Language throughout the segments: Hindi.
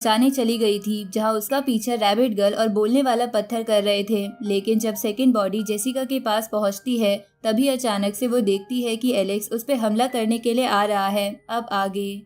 जाने चली गई थी, जहां उसका पीछा रैबिट गर्ल और बोलने वाला पत्थर कर रहे थे। लेकिन जब सेकंड बॉडी जेसिका के पास पहुंचती है, तभी अचानक से वो देखती है कि एलेक्स उस पर हमला करने के लिए आ रहा है। अब आगे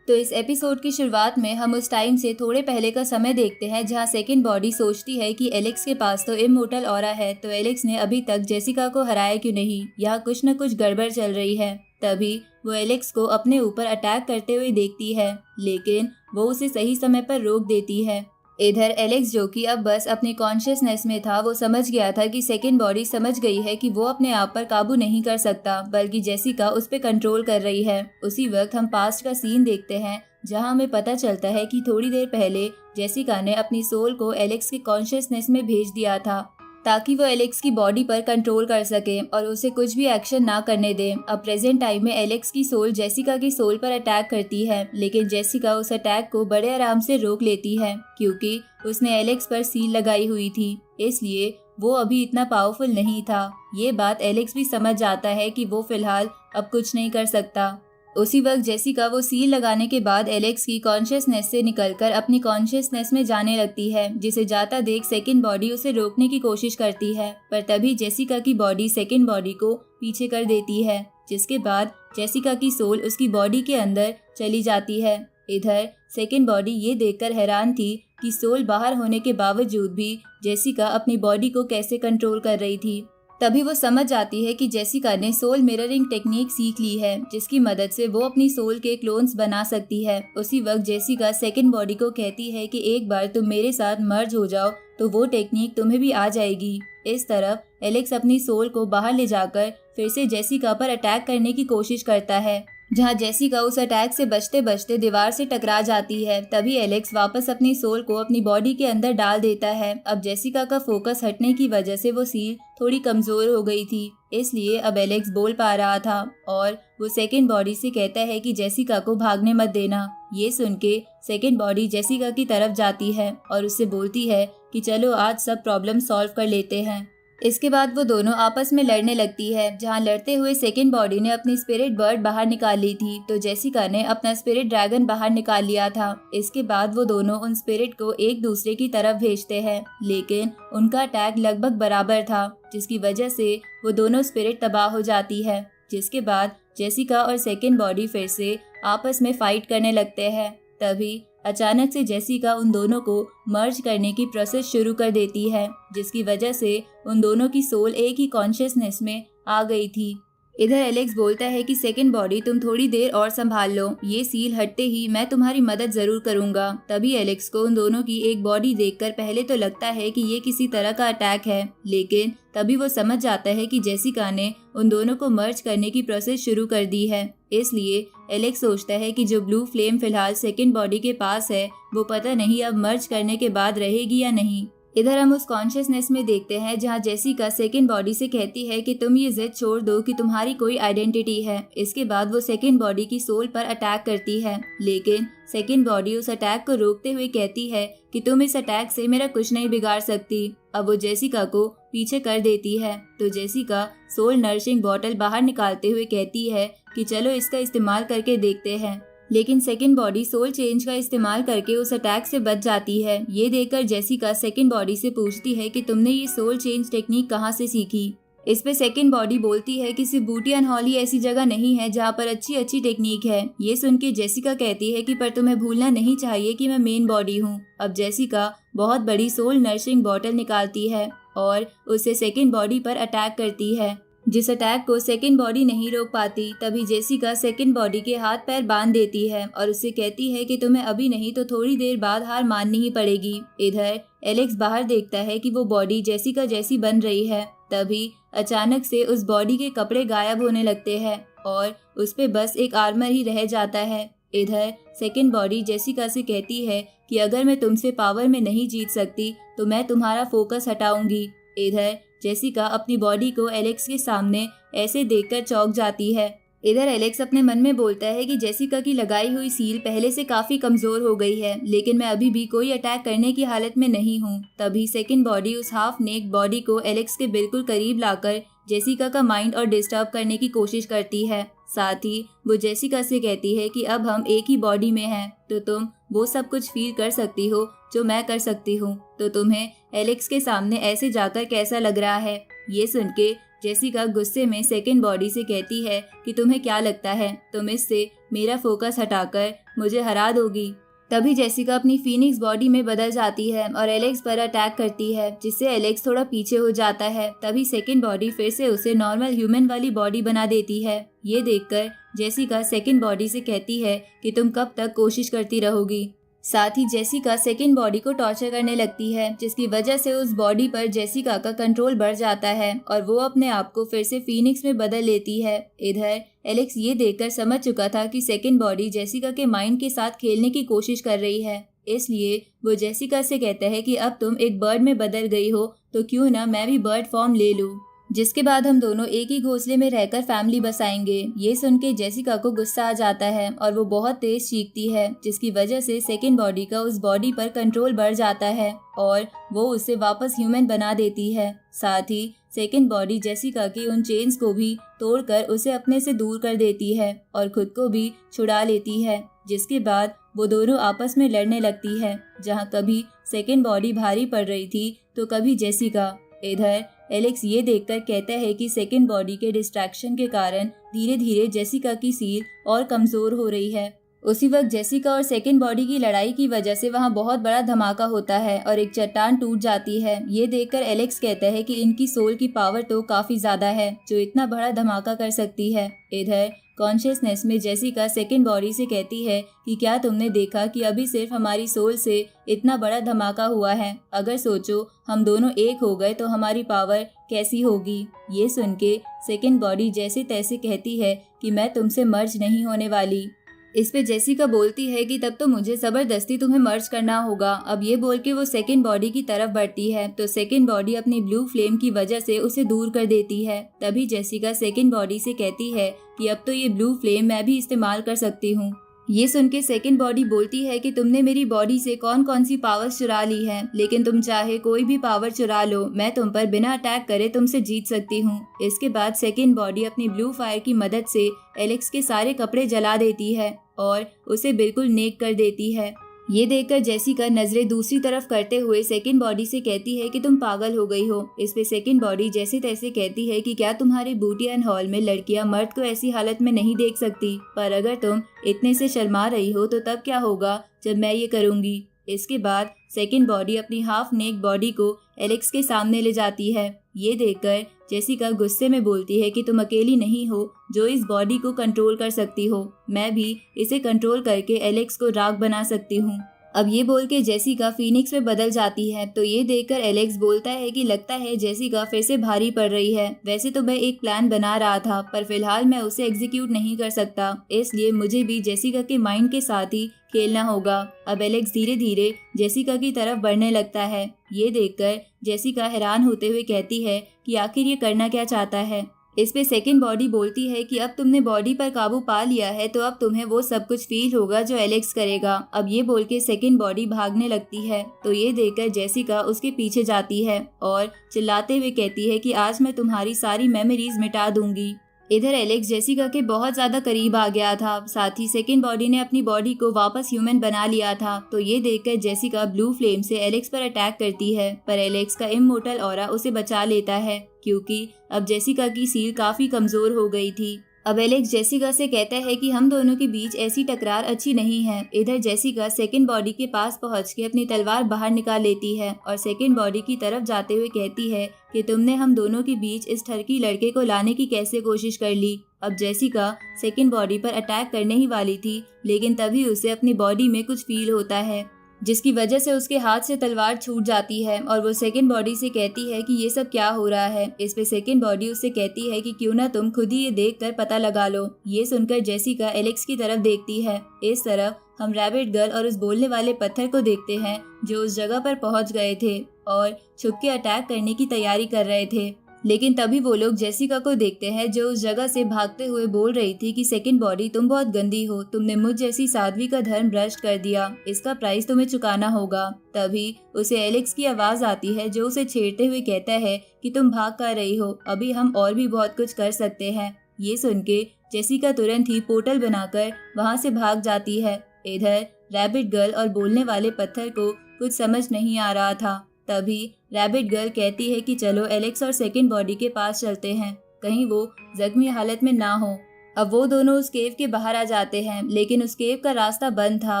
तो इस एपिसोड की शुरुआत में हम उस टाइम से थोड़े पहले का समय देखते हैं, जहां सेकंड बॉडी सोचती है कि एलेक्स के पास तो इमोर्टल ऑरा है, तो एलेक्स ने अभी तक जेसिका को हराया क्यों नहीं, यहाँ कुछ न कुछ गड़बड़ चल रही है। तभी वो एलेक्स को अपने ऊपर अटैक करते हुए देखती है, लेकिन वो उसे सही समय पर रोक देती है। इधर एलेक्स, जो कि अब बस अपने कॉन्शियसनेस में था, वो समझ गया था कि सेकंड बॉडी समझ गई है कि वो अपने आप पर काबू नहीं कर सकता, बल्कि जेसिका उस पर कंट्रोल कर रही है। उसी वक्त हम पास्ट का सीन देखते हैं, जहां हमें पता चलता है कि थोड़ी देर पहले जेसिका ने अपनी सोल को एलेक्स के कॉन्शियसनेस में भेज दिया था, ताकि वो एलेक्स की बॉडी पर कंट्रोल कर सके और उसे कुछ भी एक्शन ना करने दे। अब प्रेजेंट टाइम में एलेक्स की सोल जेसिका की सोल पर अटैक करती है, लेकिन जेसिका उस अटैक को बड़े आराम से रोक लेती है, क्योंकि उसने एलेक्स पर सील लगाई हुई थी, इसलिए वो अभी इतना पावरफुल नहीं था। ये बात एलेक्स भी समझ जाता है कि वो फिलहाल अब कुछ नहीं कर सकता। उसी वक्त जेसिका वो सील लगाने के बाद एलेक्स की कॉन्शियसनेस से निकलकर अपनी कॉन्शियसनेस में जाने लगती है, जिसे जाता देख सेकंड बॉडी उसे रोकने की कोशिश करती है, पर तभी जेसिका की बॉडी सेकंड बॉडी को पीछे कर देती है, जिसके बाद जेसिका की सोल उसकी बॉडी के अंदर चली जाती है। इधर सेकंड बॉडी ये देखकर हैरान थी कि सोल बाहर होने के बावजूद भी जेसिका अपनी बॉडी को कैसे कंट्रोल कर रही थी। तभी वो समझ जाती है कि जेसिका ने सोल मिररिंग टेक्निक सीख ली है, जिसकी मदद से वो अपनी सोल के क्लोन्स बना सकती है। उसी वक्त जेसिका सेकंड बॉडी को कहती है कि एक बार तुम मेरे साथ मर्ज हो जाओ तो वो टेक्निक तुम्हें भी आ जाएगी। इस तरफ एलेक्स अपनी सोल को बाहर ले जाकर फिर से जेसिका पर अटैक करने की कोशिश करता है, जहां जेसिका उस अटैक से बचते बचते दीवार से टकरा जाती है। तभी एलेक्स वापस अपनी सोल को अपनी बॉडी के अंदर डाल देता है। अब जेसिका का फोकस हटने की वजह से वो सील थोड़ी कमजोर हो गई थी, इसलिए अब एलेक्स बोल पा रहा था और वो सेकंड बॉडी से कहता है कि जेसिका को भागने मत देना। ये सुन के सेकंड बॉडी जेसिका की तरफ जाती है और उससे बोलती है कि चलो आज सब प्रॉब्लम सॉल्व कर लेते हैं। इसके बाद वो दोनों आपस में लड़ने लगती है, जहां लड़ते हुए सेकंड बॉडी ने अपनी स्पिरिट बर्ड बाहर निकाल ली थी, तो जेसिका ने अपना स्पिरिट ड्रैगन बाहर निकाल लिया था। इसके बाद वो दोनों उन स्पिरिट को एक दूसरे की तरफ भेजते हैं, लेकिन उनका अटैक लगभग बराबर था, जिसकी वजह से वो दोनों स्पिरिट तबाह हो जाती है। जिसके बाद जेसिका और सेकंड बॉडी फिर से आपस में फाइट करने लगते हैं। तभी अचानक से जेसिका उन दोनों को मर्ज करने की प्रोसेस शुरू कर देती है, जिसकी वजह से उन दोनों की सोल एक ही कॉन्शियसनेस में आ गई थी। इधर एलेक्स बोलता है कि सेकंड बॉडी तुम थोड़ी देर और संभाल लो, ये सील हटते ही मैं तुम्हारी मदद जरूर करूंगा। तभी एलेक्स को उन दोनों की एक बॉडी देखकर पहले तो लगता है कि ये किसी तरह का अटैक है, लेकिन तभी वो समझ जाता है कि जेसिका ने उन दोनों को मर्ज करने की प्रोसेस शुरू कर दी है। इसलिए एलेक्स सोचता है कि जो ब्लू फ्लेम फिलहाल सेकंड बॉडी के पास है, वो पता नहीं अब मर्ज करने के बाद रहेगी या नहीं। इधर हम उस कॉन्शियसनेस में देखते हैं, जहां जेसिका सेकंड बॉडी से कहती है कि तुम ये जिद छोड़ दो कि तुम्हारी कोई आइडेंटिटी है। इसके बाद वो सेकंड बॉडी की सोल पर अटैक करती है, लेकिन सेकंड बॉडी उस अटैक को रोकते हुए कहती है कि तुम इस अटैक से मेरा कुछ नहीं बिगाड़ सकती। अब वो जेसिका को पीछे कर देती है, तो जेसिका सोल नरिशिंग बॉटल बाहर निकालते हुए कहती है कि चलो इसका इस्तेमाल करके देखते हैं। लेकिन सेकंड बॉडी सोल चेंज का इस्तेमाल करके उस अटैक से बच जाती है। ये देखकर जेसिका सेकंड बॉडी से पूछती है कि तुमने ये सोल चेंज टेक्निक कहाँ से सीखी। इस पे सेकंड बॉडी बोलती है कि सिर्फ बूटी एंड हॉली ऐसी जगह नहीं है जहाँ पर अच्छी अच्छी टेक्निक है। ये सुन के जेसिका कहती है कि पर तुम्हें भूलना नहीं चाहिए कि मैं मेन बॉडी हूँ। अब जेसिका बहुत बड़ी सोल नरिशिंग बॉटल निकालती है और उसे सेकंड बॉडी पर अटैक करती है, जिस अटैक को सेकंड बॉडी नहीं रोक पाती। तभी जेसिका सेकंड बॉडी के हाथ पैर बांध देती है और उससे कहती है कि तुम्हें अभी नहीं तो थोड़ी देर बाद हार माननी ही पड़ेगी। इधर एलेक्स बाहर देखता है कि वो बॉडी जेसिका जैसी बन रही है। तभी अचानक से उस बॉडी के कपड़े गायब होने लगते हैं और उस पे बस एक आर्मर ही रह जाता है। इधर सेकंड बॉडी जेसिका से कहती है कि अगर मैं तुमसे पावर में नहीं जीत सकती तो मैं तुम्हारा फोकस हटाऊंगी। इधर जेसिका अपनी बॉडी को एलेक्स के सामने ऐसे देखकर चौंक जाती है। इधर एलेक्स अपने मन में बोलता है कि जेसिका की लगाई हुई सील पहले से काफी कमजोर हो गई है, लेकिन मैं अभी भी कोई अटैक करने की हालत में नहीं हूँ। तभी सेकंड बॉडी उस हाफ नेक बॉडी को एलेक्स के बिल्कुल करीब लाकर जेसिका का माइंड और डिस्टर्ब करने की कोशिश करती है। साथ ही वो जेसिका से कहती है कि अब हम एक ही बॉडी में हैं, तो तुम वो सब कुछ फील कर सकती हो जो मैं कर सकती हूँ। तो तुम्हें एलेक्स के सामने ऐसे जाकर कैसा लग रहा है? ये सुन के जेसिका गुस्से में सेकंड बॉडी से कहती है कि तुम्हें क्या लगता है तुम इससे मेरा फोकस हटाकर मुझे हरा दोगी? तभी जेसिका अपनी फीनिक्स बॉडी में बदल जाती है और एलेक्स पर अटैक करती है, जिससे एलेक्स थोड़ा पीछे हो जाता है। तभी सेकंड बॉडी फिर से उसे नॉर्मल ह्यूमन वाली बॉडी बना देती है। ये देखकर जेसिका सेकंड बॉडी से कहती है कि तुम कब तक कोशिश करती रहोगी। साथ ही जेसिका सेकंड बॉडी को टॉर्चर करने लगती है, जिसकी वजह से उस बॉडी पर जेसिका का कंट्रोल बढ़ जाता है और वो अपने आप को फिर से फीनिक्स में बदल लेती है। इधर एलेक्स ये देखकर समझ चुका था कि सेकंड बॉडी जेसिका के माइंड के साथ खेलने की कोशिश कर रही है, इसलिए वो जेसिका से कहता है कि अब तुम एक बर्ड में बदल गई हो तो क्यों ना मैं भी बर्ड फॉर्म ले लूं, जिसके बाद हम दोनों एक ही घोंसले में रहकर फैमिली बसाएंगे। ये सुन के जेसिका को गुस्सा आ जाता है और वो बहुत तेज चीखती है, जिसकी वजह से सेकंड बॉडी का उस बॉडी पर कंट्रोल बढ़ जाता है और वो उसे वापस ह्यूमन बना देती है। साथ ही सेकंड बॉडी जेसिका की उन चेन्स को भी तोड़कर उसे अपने से दूर कर देती है और खुद को भी छुड़ा लेती है, जिसके बाद वो दोनों आपस में लड़ने लगती है, जहाँ कभी सेकंड बॉडी भारी पड़ रही थी तो कभी जेसिका। इधर एलेक्स ये देखकर कहता है कि सेकंड बॉडी के डिस्ट्रैक्शन के कारण धीरे धीरे जेसिका की सील और कमजोर हो रही है। उसी वक्त जेसिका और सेकंड बॉडी की लड़ाई की वजह से वहाँ बहुत बड़ा धमाका होता है और एक चट्टान टूट जाती है। ये देखकर एलेक्स कहता है कि इनकी सोल की पावर तो काफी ज्यादा है जो इतना बड़ा धमाका कर सकती है। इधर कॉन्शियसनेस में जेसिका सेकंड बॉडी से कहती है कि क्या तुमने देखा कि अभी सिर्फ हमारी सोल से इतना बड़ा धमाका हुआ है, अगर सोचो हम दोनों एक हो गए तो हमारी पावर कैसी होगी। ये सुन के सेकंड बॉडी जैसे तैसे कहती है कि मैं तुमसे मर्ज नहीं होने वाली। इस पे जेसिका बोलती है कि तब तो मुझे जबरदस्ती तुम्हें मर्ज करना होगा। अब ये बोल के वो सेकंड बॉडी की तरफ बढ़ती है तो सेकंड बॉडी अपनी ब्लू फ्लेम की वजह से उसे दूर कर देती है। तभी जेसिका सेकंड बॉडी से कहती है कि अब तो ये ब्लू फ्लेम मैं भी इस्तेमाल कर सकती हूँ। ये सुन के सेकंड बॉडी बोलती है कि तुमने मेरी बॉडी से कौन कौन सी पावर्स चुरा ली है, लेकिन तुम चाहे कोई भी पावर चुरा लो, मैं तुम पर बिना अटैक करे तुमसे जीत सकती हूँ। इसके बाद सेकंड बॉडी अपनी ब्लू फायर की मदद से एलेक्स के सारे कपड़े जला देती है और उसे बिल्कुल नेक कर देती है। ये देखकर जेसिका नजरें दूसरी तरफ करते हुए सेकंड बॉडी से कहती है कि तुम पागल हो गई हो। इस पे सेकंड बॉडी जैसे तैसे कहती है कि क्या तुम्हारे बूटी एंड हॉल में लड़कियां मर्द को ऐसी हालत में नहीं देख सकती, पर अगर तुम इतने से शर्मा रही हो तो तब क्या होगा जब मैं ये करूंगी। इसके बाद सेकंड बॉडी अपनी हाफ नेक बॉडी को एलेक्स के सामने ले जाती है। ये देखकर जेसिका गुस्से में बोलती है कि तुम अकेली नहीं हो जो इस बॉडी को कंट्रोल कर सकती हो, मैं भी इसे कंट्रोल करके एलेक्स को राख बना सकती हूँ। अब ये बोल के जेसिका फीनिक्स में बदल जाती है तो ये देखकर एलेक्स बोलता है कि लगता है जेसिका फिर से भारी पड़ रही है। वैसे तो मैं एक प्लान बना रहा था पर फिलहाल मैं उसे एग्जीक्यूट नहीं कर सकता, इसलिए मुझे भी जेसिका के माइंड के साथ ही खेलना होगा। अब एलेक्स धीरे धीरे जेसिका की तरफ बढ़ने लगता है। ये देखकर जेसिका हैरान होते हुए कहती है कि आखिर ये करना क्या चाहता है। इस पे सेकंड बॉडी बोलती है कि अब तुमने बॉडी पर काबू पा लिया है तो अब तुम्हें वो सब कुछ फील होगा जो एलेक्स करेगा। अब ये बोल के सेकंड बॉडी भागने लगती है तो ये देखकर जेसिका उसके पीछे जाती है और चिल्लाते हुए कहती है कि आज मैं तुम्हारी सारी मेमोरीज मिटा दूंगी। इधर एलेक्स जेसिका के बहुत ज्यादा करीब आ गया था, साथ ही सेकंड बॉडी ने अपनी बॉडी को वापस ह्यूमन बना लिया था तो ये देखकर जेसिका ब्लू फ्लेम से एलेक्स पर अटैक करती है, पर एलेक्स का इमोर्टल ऑरा उसे बचा लेता है क्योंकि अब जेसिका की सील काफी कमजोर हो गई थी। अब एलेक्स जेसिका से कहता है कि हम दोनों के बीच ऐसी टकरार अच्छी नहीं है। इधर जेसिका सेकंड बॉडी के पास पहुंच के अपनी तलवार बाहर निकाल लेती है और सेकंड बॉडी की तरफ जाते हुए कहती है कि तुमने हम दोनों के बीच इस ठरकी लड़के को लाने की कैसे कोशिश कर ली। अब जेसिका सेकंड बॉडी पर अटैक करने ही वाली थी, लेकिन तभी उसे अपनी बॉडी में कुछ फील होता है जिसकी वजह से उसके हाथ से तलवार छूट जाती है और वो सेकंड बॉडी से कहती है कि ये सब क्या हो रहा है। इस पे सेकंड बॉडी उससे कहती है कि क्यों ना तुम खुद ही ये देखकर पता लगा लो। ये सुनकर जेसिका एलेक्स की तरफ देखती है। इस तरफ हम रैबिट गर्ल और उस बोलने वाले पत्थर को देखते हैं जो उस जगह पर पहुंच गए थे और छुप के अटैक करने की तैयारी कर रहे थे। लेकिन तभी वो लोग जेसिका को देखते हैं जो उस जगह से भागते हुए बोल रही थी कि सेकंड बॉडी, तुम बहुत गंदी हो, तुमने मुझ जैसी साध्वी का धर्म भ्रष्ट कर दिया, इसका प्राइस तुम्हें चुकाना होगा। तभी उसे एलेक्स की आवाज आती है जो उसे छेड़ते हुए कहता है कि तुम भाग कर रही हो, अभी हम और भी बहुत कुछ कर सकते हैं। ये सुन के जेसिका तुरंत ही पोर्टल बनाकर वहाँ से भाग जाती है। इधर रैबिट गर्ल और बोलने वाले पत्थर को कुछ समझ नहीं आ रहा था। तभी रैबिट गर्ल कहती है कि चलो एलेक्स और सेकंड बॉडी के पास चलते हैं, कहीं वो जख्मी हालत में ना हो। अब वो दोनों उस केव के बाहर आ जाते हैं, लेकिन उस केव का रास्ता बंद था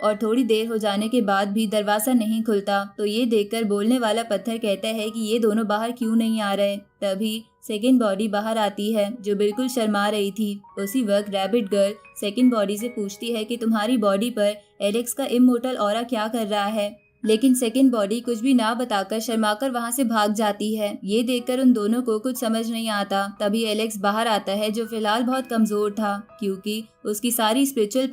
और थोड़ी देर हो जाने के बाद भी दरवाजा नहीं खुलता। तो ये देखकर बोलने वाला पत्थर कहता है कि ये दोनों बाहर क्यों नहीं आ रहे। तभी सेकंड बॉडी बाहर आती है जो बिल्कुल शर्मा रही थी। उसी वक्त रैबिट गर्ल सेकंड बॉडी से पूछती है कि तुम्हारी बॉडी पर एलेक्स का इमोर्टल ऑरा क्या कर रहा है, लेकिन सेकंड बॉडी कुछ भी ना बताकर शर्माकर वहां से भाग जाती है। ये देखकर उन दोनों को कुछ समझ नहीं आता। तभी एलेक्स बाहर आता है जो फिलहाल बहुत कमजोर था, क्योंकि उसकी सारी स्पिरिचुअल